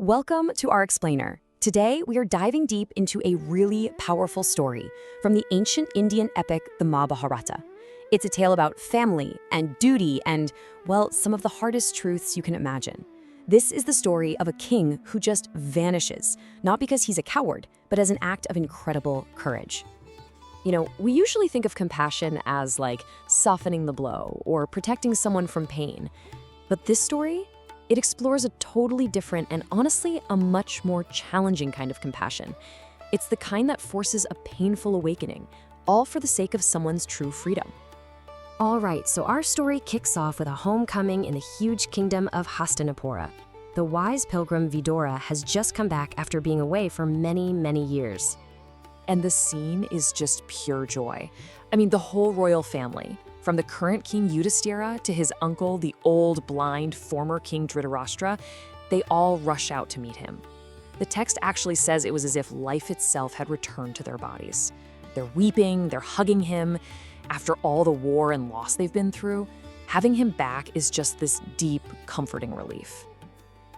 Welcome to our explainer. Today, we are diving deep into a really powerful story from the ancient Indian epic, the Mahabharata. It's a tale about family and duty and, well, some of the hardest truths you can imagine. This is the story of a king who just vanishes, not because he's a coward, but as an act of incredible courage. You know, we usually think of compassion as like softening the blow or protecting someone from pain. But this story, it explores a totally different and honestly a much more challenging kind of compassion. It's the kind that forces a painful awakening, all for the sake of someone's true freedom. All right, so our story kicks off with a homecoming in the huge kingdom of Hastināpura. The wise pilgrim Vidura has just come back after being away for many, many years. And the scene is just pure joy. I mean, the whole royal family, from the current King Yudhishthira to his uncle, the old, blind, former King Dhritarashtra, they all rush out to meet him. The text actually says it was as if life itself had returned to their bodies. They're weeping, they're hugging him. After all the war and loss they've been through, having him back is just this deep, comforting relief.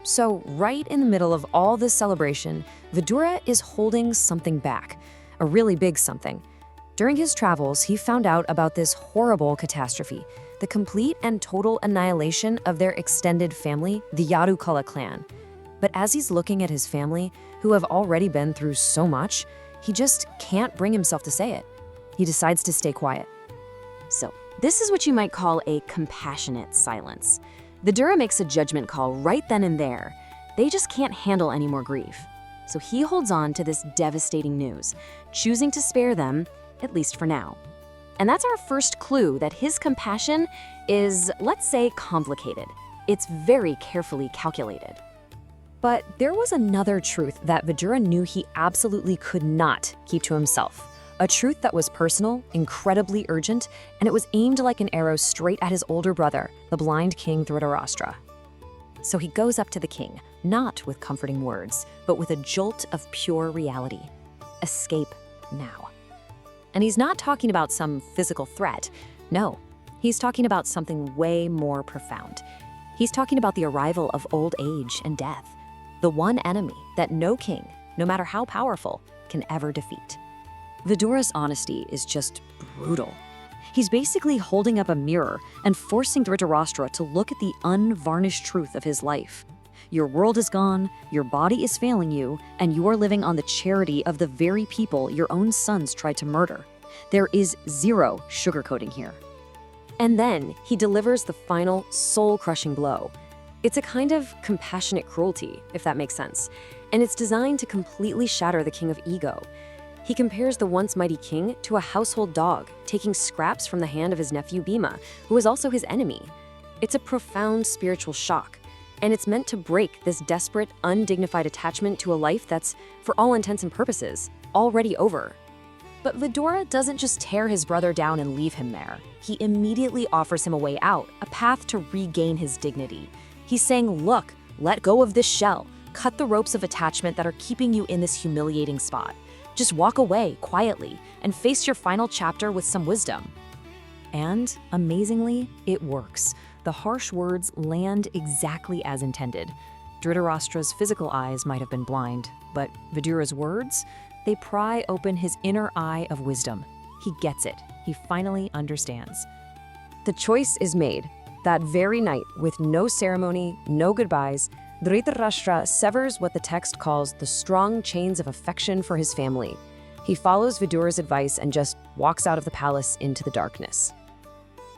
So, right in the middle of all this celebration, Vidura is holding something back, a really big something. During his travels, he found out about this horrible catastrophe, the complete and total annihilation of their extended family, the Yadukala clan. But as he's looking at his family, who have already been through so much, he just can't bring himself to say it. He decides to stay quiet. So, this is what you might call a compassionate silence. Vidura makes a judgment call right then and there. They just can't handle any more grief. So he holds on to this devastating news, choosing to spare them, at least for now. And that's our first clue that his compassion is, let's say, complicated. It's very carefully calculated. But there was another truth that Vidura knew he absolutely could not keep to himself. A truth that was personal, incredibly urgent, and it was aimed like an arrow straight at his older brother, the blind king Dhritarashtra. So he goes up to the king, not with comforting words, but with a jolt of pure reality. Escape now. And he's not talking about some physical threat. No, he's talking about something way more profound. He's talking about the arrival of old age and death, the one enemy that no king, no matter how powerful, can ever defeat. Vidura's honesty is just brutal. He's basically holding up a mirror and forcing Dhritarashtra to look at the unvarnished truth of his life. Your world is gone, your body is failing you, and you are living on the charity of the very people your own sons tried to murder. There is zero sugarcoating here. And then he delivers the final soul-crushing blow. It's a kind of compassionate cruelty, if that makes sense, and it's designed to completely shatter the king of ego. He compares the once mighty king to a household dog, taking scraps from the hand of his nephew Bhima, who is also his enemy. It's a profound spiritual shock, and it's meant to break this desperate, undignified attachment to a life that's, for all intents and purposes, already over. But Vidura doesn't just tear his brother down and leave him there. He immediately offers him a way out, a path to regain his dignity. He's saying, look, let go of this shell, cut the ropes of attachment that are keeping you in this humiliating spot. Just walk away quietly and face your final chapter with some wisdom. And, amazingly, it works. The harsh words land exactly as intended. Dhritarashtra's physical eyes might have been blind, but Vidura's words, they pry open his inner eye of wisdom. He gets it. He finally understands. The choice is made. That very night, with no ceremony, no goodbyes, Dhritarashtra severs what the text calls the strong chains of affection for his family. He follows Vidura's advice and just walks out of the palace into the darkness.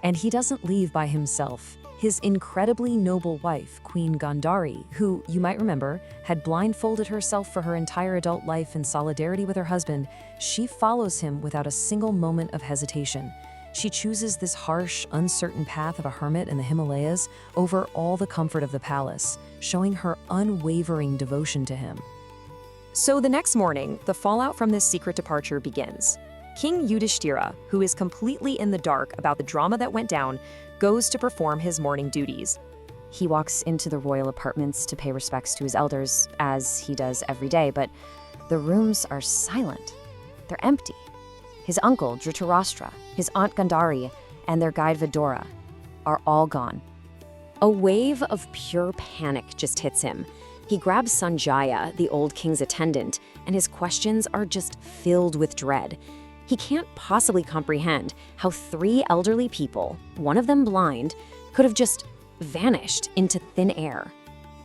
And he doesn't leave by himself. His incredibly noble wife, Queen Gandhari, who, you might remember, had blindfolded herself for her entire adult life in solidarity with her husband, she follows him without a single moment of hesitation. She chooses this harsh, uncertain path of a hermit in the Himalayas over all the comfort of the palace, showing her unwavering devotion to him. So the next morning, the fallout from this secret departure begins. King Yudhishthira, who is completely in the dark about the drama that went down, goes to perform his morning duties. He walks into the royal apartments to pay respects to his elders, as he does every day, but the rooms are silent. They're empty. His uncle, Dhritarashtra, his aunt Gandhari, and their guide Vidura are all gone. A wave of pure panic just hits him. He grabs Sanjaya, the old king's attendant, and his questions are just filled with dread. He can't possibly comprehend how 3 elderly people, one of them blind, could have just vanished into thin air.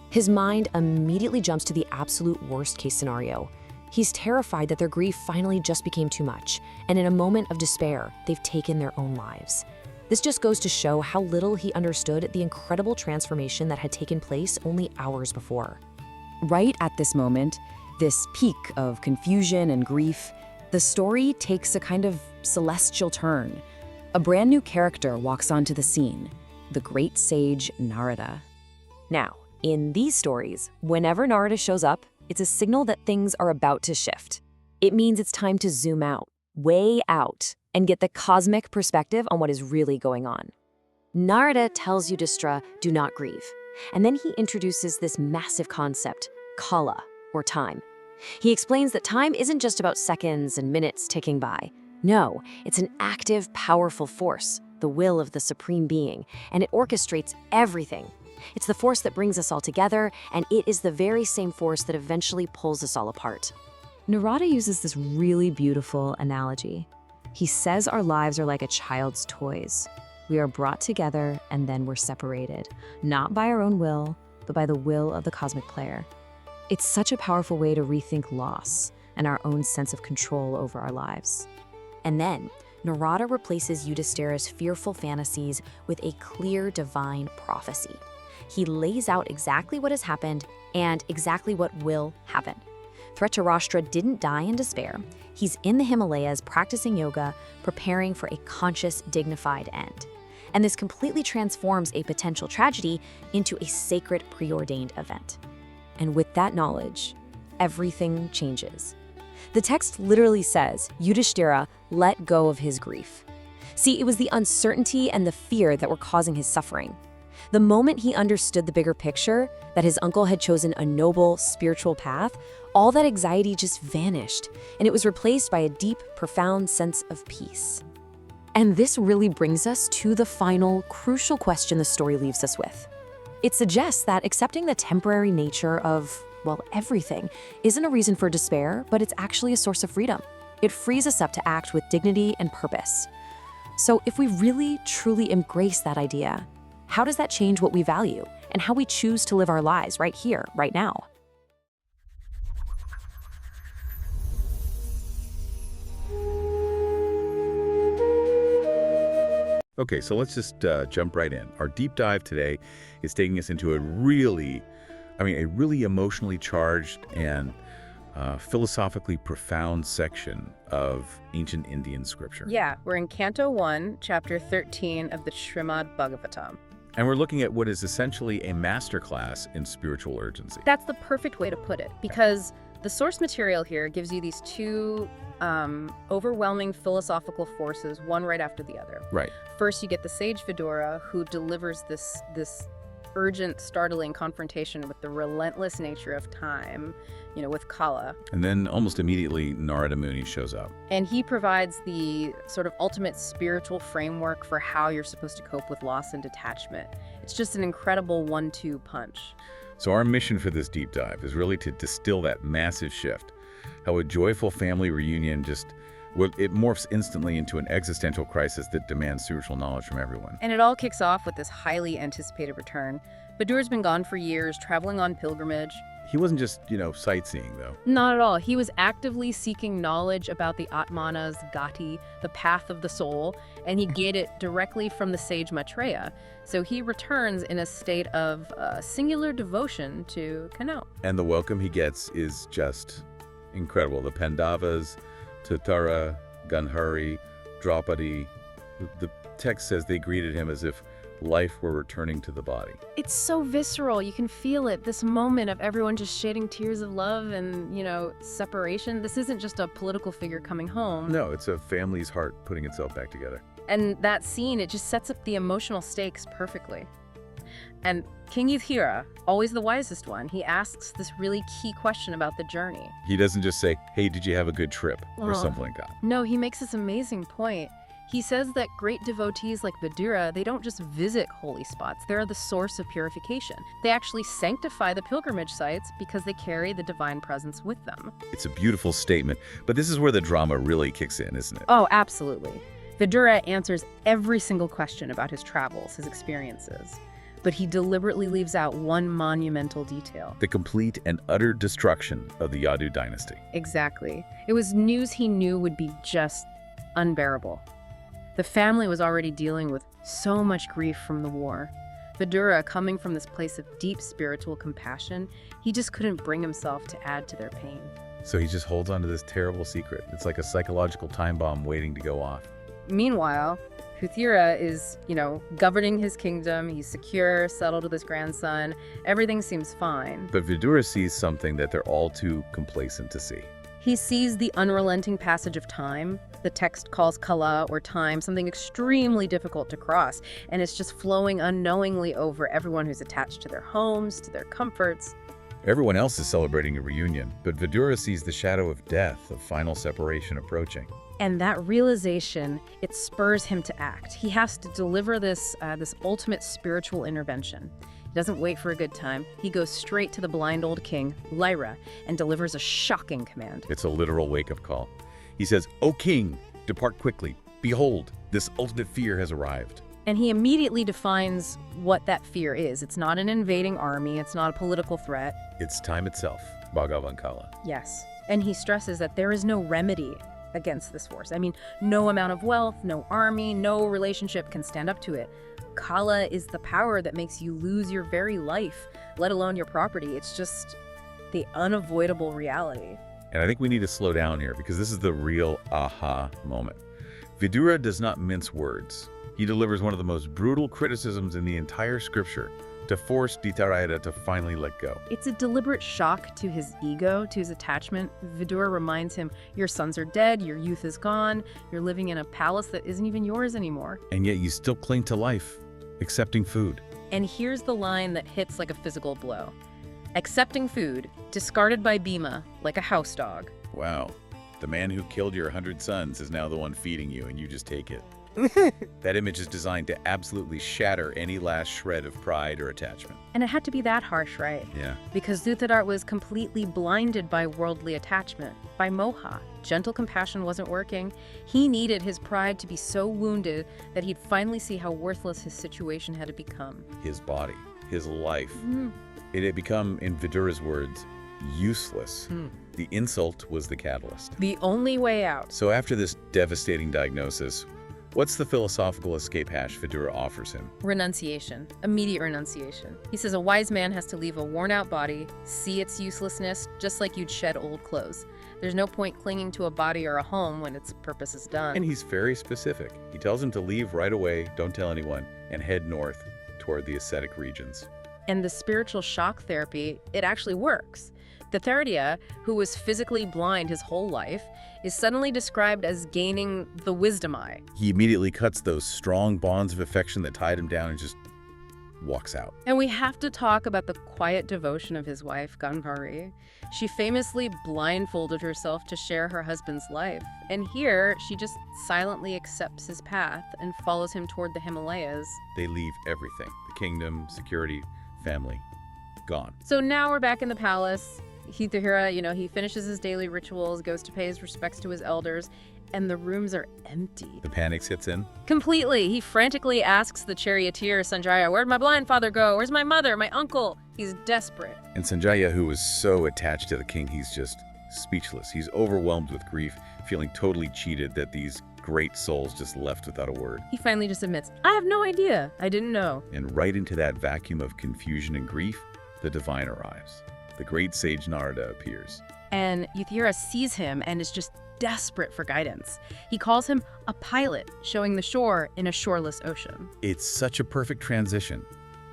His mind immediately jumps to the absolute worst-case scenario. He's terrified that their grief finally just became too much, and in a moment of despair, they've taken their own lives. This just goes to show how little he understood the incredible transformation that had taken place only hours before. Right at this moment, this peak of confusion and grief, the story takes a kind of celestial turn. A brand new character walks onto the scene, the great sage Narada. Now, in these stories, whenever Narada shows up, it's a signal that things are about to shift. It means it's time to zoom out, way out, and get the cosmic perspective on what is really going on. Narada tells Yudhishthira, do not grieve. And then he introduces this massive concept, kala, or time. He explains that time isn't just about seconds and minutes ticking by. No, it's an active, powerful force, the will of the Supreme Being, and it orchestrates everything. It's the force that brings us all together, and it is the very same force that eventually pulls us all apart. Narada uses this really beautiful analogy. He says our lives are like a child's toys. We are brought together and then we're separated, not by our own will, but by the will of the cosmic player. It's such a powerful way to rethink loss and our own sense of control over our lives. And then, Narada replaces Yudhishthira's fearful fantasies with a clear divine prophecy. He lays out exactly what has happened and exactly what will happen. Dhritarashtra didn't die in despair. He's in the Himalayas practicing yoga, preparing for a conscious, dignified end. And this completely transforms a potential tragedy into a sacred, preordained event. And with that knowledge, everything changes. The text literally says, Yudhishthira let go of his grief. See, it was the uncertainty and the fear that were causing his suffering. The moment he understood the bigger picture, that his uncle had chosen a noble, spiritual path, all that anxiety just vanished, and it was replaced by a deep, profound sense of peace. And this really brings us to the final, crucial question the story leaves us with. It suggests that accepting the temporary nature of, well, everything isn't a reason for despair, but it's actually a source of freedom. It frees us up to act with dignity and purpose. So if we really, truly embrace that idea, how does that change what we value and how we choose to live our lives right here, right now? Okay, so let's just jump right in. Our deep dive today is taking us into a really emotionally charged and philosophically profound section of ancient Indian scripture. Yeah, we're in Canto 1, chapter 13 of the Śrīmad Bhagavatam. And we're looking at what is essentially a masterclass in spiritual urgency. That's the perfect way to put it, because the source material here gives you these two overwhelming philosophical forces, one right after the other. Right. First, you get the sage Vidura, who delivers this urgent, startling confrontation with the relentless nature of time, with Kala. And then almost immediately, Narada Muni shows up. And he provides the sort of ultimate spiritual framework for how you're supposed to cope with loss and detachment. It's just an incredible 1-2 punch. So our mission for this deep dive is really to distill that massive shift, how a joyful family reunion it morphs instantly into an existential crisis that demands spiritual knowledge from everyone. And it all kicks off with this highly anticipated return. Vidura's been gone for years, traveling on pilgrimage. He wasn't just, sightseeing, though. Not at all. He was actively seeking knowledge about the Atmanas Gati, the path of the soul, and he gained it directly from the sage Maitreya. So he returns in a state of singular devotion to Canto. And the welcome he gets is just incredible. The Pāṇḍavas, Tatara, Ganhari, Draupadi. The text says they greeted him as if life were returning to the body. It's so visceral. You can feel it. This moment of everyone just shedding tears of love and, separation. This isn't just a political figure coming home. No, it's a family's heart putting itself back together. And that scene, it just sets up the emotional stakes perfectly. And King Yudhishthira, always the wisest one, he asks this really key question about the journey. He doesn't just say, hey, did you have a good trip? Or something like that. No, he makes this amazing point. He says that great devotees like Vidura, they don't just visit holy spots, they're the source of purification. They actually sanctify the pilgrimage sites because they carry the divine presence with them. It's a beautiful statement, but this is where the drama really kicks in, isn't it? Oh, absolutely. Vidura answers every single question about his travels, his experiences. But he deliberately leaves out one monumental detail. The complete and utter destruction of the Yadu dynasty. Exactly. It was news he knew would be just unbearable. The family was already dealing with so much grief from the war. Vidura, coming from this place of deep spiritual compassion, he just couldn't bring himself to add to their pain. So he just holds on to this terrible secret. It's like a psychological time bomb waiting to go off. Meanwhile, Vidura is, governing his kingdom. He's secure, settled with his grandson. Everything seems fine. But Vidura sees something that they're all too complacent to see. He sees the unrelenting passage of time. The text calls kala, or time, something extremely difficult to cross, and it's just flowing unknowingly over everyone who's attached to their homes, to their comforts. Everyone else is celebrating a reunion, but Vidura sees the shadow of death, of final separation approaching. And that realization, it spurs him to act. He has to deliver this ultimate spiritual intervention. He doesn't wait for a good time. He goes straight to the blind old king, Lyra, and delivers a shocking command. It's a literal wake-up call. He says, "O king, depart quickly. Behold, this ultimate fear has arrived." And he immediately defines what that fear is. It's not an invading army. It's not a political threat. It's time itself, Bhagavan Kala. Yes. And he stresses that there is no remedy against this force. I mean, no amount of wealth, no army, no relationship can stand up to it. Kala is the power that makes you lose your very life, let alone your property. It's just the unavoidable reality. And I think we need to slow down here because this is the real aha moment. Vidura does not mince words. He delivers one of the most brutal criticisms in the entire scripture to force Dhritarashtra to finally let go. It's a deliberate shock to his ego, to his attachment. Vidura reminds him, your sons are dead, your youth is gone, you're living in a palace that isn't even yours anymore. And yet you still cling to life, accepting food. And here's the line that hits like a physical blow. Accepting food, discarded by Bhima, like a house dog. Wow. The man who killed your 100 sons is now the one feeding you, and you just take it. That image is designed to absolutely shatter any last shred of pride or attachment. And it had to be that harsh, right? Yeah. Because Dhritarashtra was completely blinded by worldly attachment, by moha. Gentle compassion wasn't working. He needed his pride to be so wounded that he'd finally see how worthless his situation had become. His body, his life. It had become, in Vidura's words, useless. The insult was the catalyst. The only way out. So after this devastating diagnosis, what's the philosophical escape hash Vidura offers him? Renunciation. Immediate renunciation. He says a wise man has to leave a worn-out body, see its uselessness, just like you'd shed old clothes. There's no point clinging to a body or a home when its purpose is done. And he's very specific. He tells him to leave right away, don't tell anyone, and head north toward the ascetic regions. And the spiritual shock therapy, it actually works. Dhritarashtra, who was physically blind his whole life, is suddenly described as gaining the wisdom eye. He immediately cuts those strong bonds of affection that tied him down and just walks out. And we have to talk about the quiet devotion of his wife, Ganvari. She famously blindfolded herself to share her husband's life. And here, she just silently accepts his path and follows him toward the Himalayas. They leave everything, the kingdom, security, family, gone. So now we're back in the palace. Dhritarashtra, he finishes his daily rituals, goes to pay his respects to his elders, and the rooms are empty. The panic hits in? Completely. He frantically asks the charioteer, Sanjaya, where'd my blind father go? Where's my mother, my uncle? He's desperate. And Sanjaya, who was so attached to the king, he's just speechless. He's overwhelmed with grief, feeling totally cheated that these great souls just left without a word. He finally just admits, I have no idea. I didn't know. And right into that vacuum of confusion and grief, the divine arrives. The great sage Narada appears. And Dhritarashtra sees him and is just desperate for guidance. He calls him a pilot, showing the shore in a shoreless ocean. It's such a perfect transition.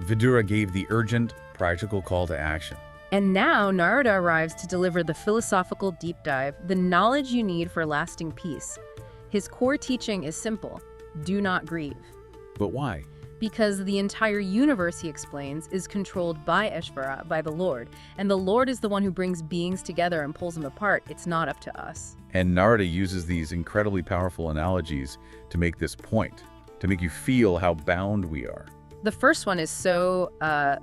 Vidura gave the urgent, practical call to action. And now Narada arrives to deliver the philosophical deep dive, the knowledge you need for lasting peace. His core teaching is simple: do not grieve. But why? Because the entire universe, he explains, is controlled by Ishvara, by the Lord. And the Lord is the one who brings beings together and pulls them apart. It's not up to us. And Narada uses these incredibly powerful analogies to make this point, to make you feel how bound we are. The first one is so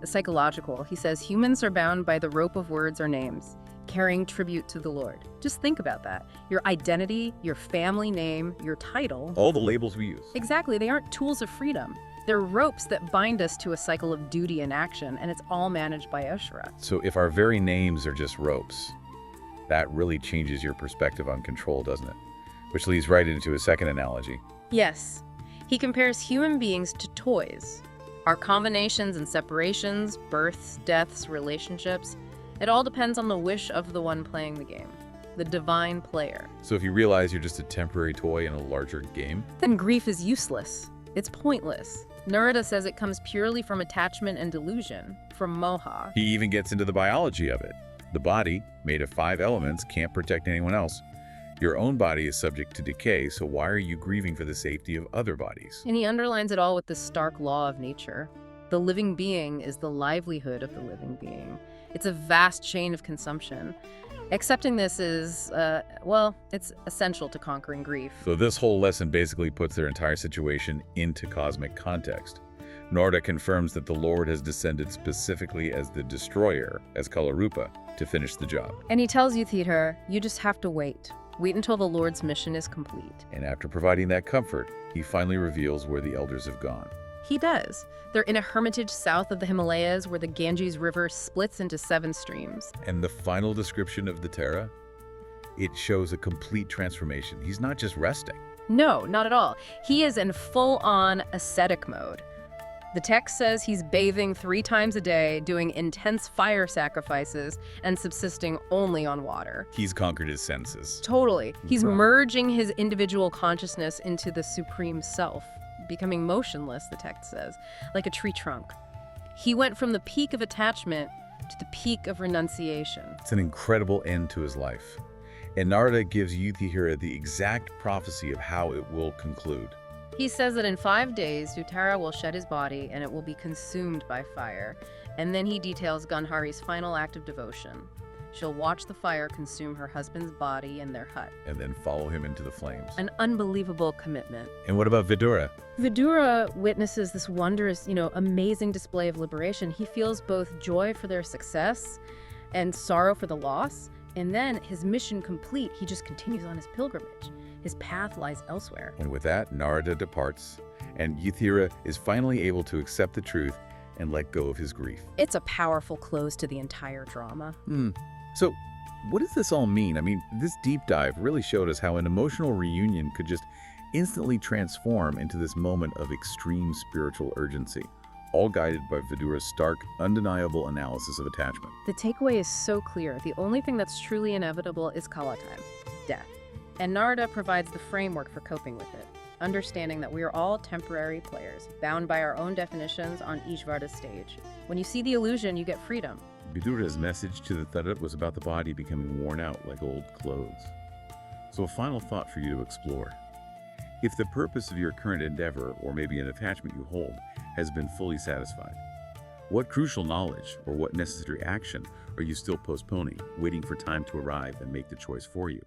psychological. He says, humans are bound by the rope of words or names, carrying tribute to the Lord. Just think about that. Your identity, your family name, your title. All the labels we use. Exactly. They aren't tools of freedom. They're ropes that bind us to a cycle of duty and action, and it's all managed by Ishvara. So if our very names are just ropes, that really changes your perspective on control, doesn't it? Which leads right into a second analogy. Yes. He compares human beings to toys. Our combinations and separations, births, deaths, relationships, it all depends on the wish of the one playing the game, the divine player. So if you realize you're just a temporary toy in a larger game, then grief is useless. It's pointless. Narada says it comes purely from attachment and delusion, from moha. he even gets into the biology of it. The body, made of 5 elements, can't protect anyone else. Your own body is subject to decay, so why are you grieving for the safety of other bodies? And he underlines it all with this stark law of nature. The living being is the livelihood of the living being. It's a vast chain of consumption. Accepting this is, it's essential to conquering grief. So this whole lesson basically puts their entire situation into cosmic context. Narada confirms that the Lord has descended specifically as the destroyer, as Kalarupa, to finish the job. And he tells Yudhishthira, you just have to wait. Wait until the Lord's mission is complete. And after providing that comfort, he finally reveals where the elders have gone. He does. They're in a hermitage south of the Himalayas where the Ganges River splits into 7 streams. And the final description of the Terra? It shows a complete transformation. He's not just resting. No, not at all. He is in full-on ascetic mode. The text says he's bathing 3 times a day, doing intense fire sacrifices, and subsisting only on water. He's conquered his senses. Totally. He's Right. merging his individual consciousness into the supreme self, becoming motionless, the text says, like a tree trunk. He went from the peak of attachment to the peak of renunciation. It's an incredible end to his life. And Narada gives Yudhishthira the exact prophecy of how it will conclude. He says that in 5 days, Dhritarashtra will shed his body and it will be consumed by fire. And then he details Gandhari's final act of devotion. She'll watch the fire consume her husband's body and their hut. And then follow him into the flames. An unbelievable commitment. And what about Vidura? Vidura witnesses this wondrous, amazing display of liberation. He feels both joy for their success and sorrow for the loss. And then, his mission complete, he just continues on his pilgrimage. His path lies elsewhere. And with that, Narada departs, and Yudhishthira is finally able to accept the truth and let go of his grief. It's a powerful close to the entire drama. So, what does this all mean? I mean, this deep dive really showed us how an emotional reunion could just instantly transform into this moment of extreme spiritual urgency, all guided by Vidura's stark, undeniable analysis of attachment. The takeaway is so clear. The only thing that's truly inevitable is kala time, death. And Narada provides the framework for coping with it, understanding that we are all temporary players, bound by our own definitions on Ishvara's stage. When you see the illusion, you get freedom. Vidura's message to the Theta was about the body becoming worn out like old clothes. So a final thought for you to explore. If the purpose of your current endeavor, or maybe an attachment you hold, has been fully satisfied, what crucial knowledge or what necessary action are you still postponing, waiting for time to arrive and make the choice for you?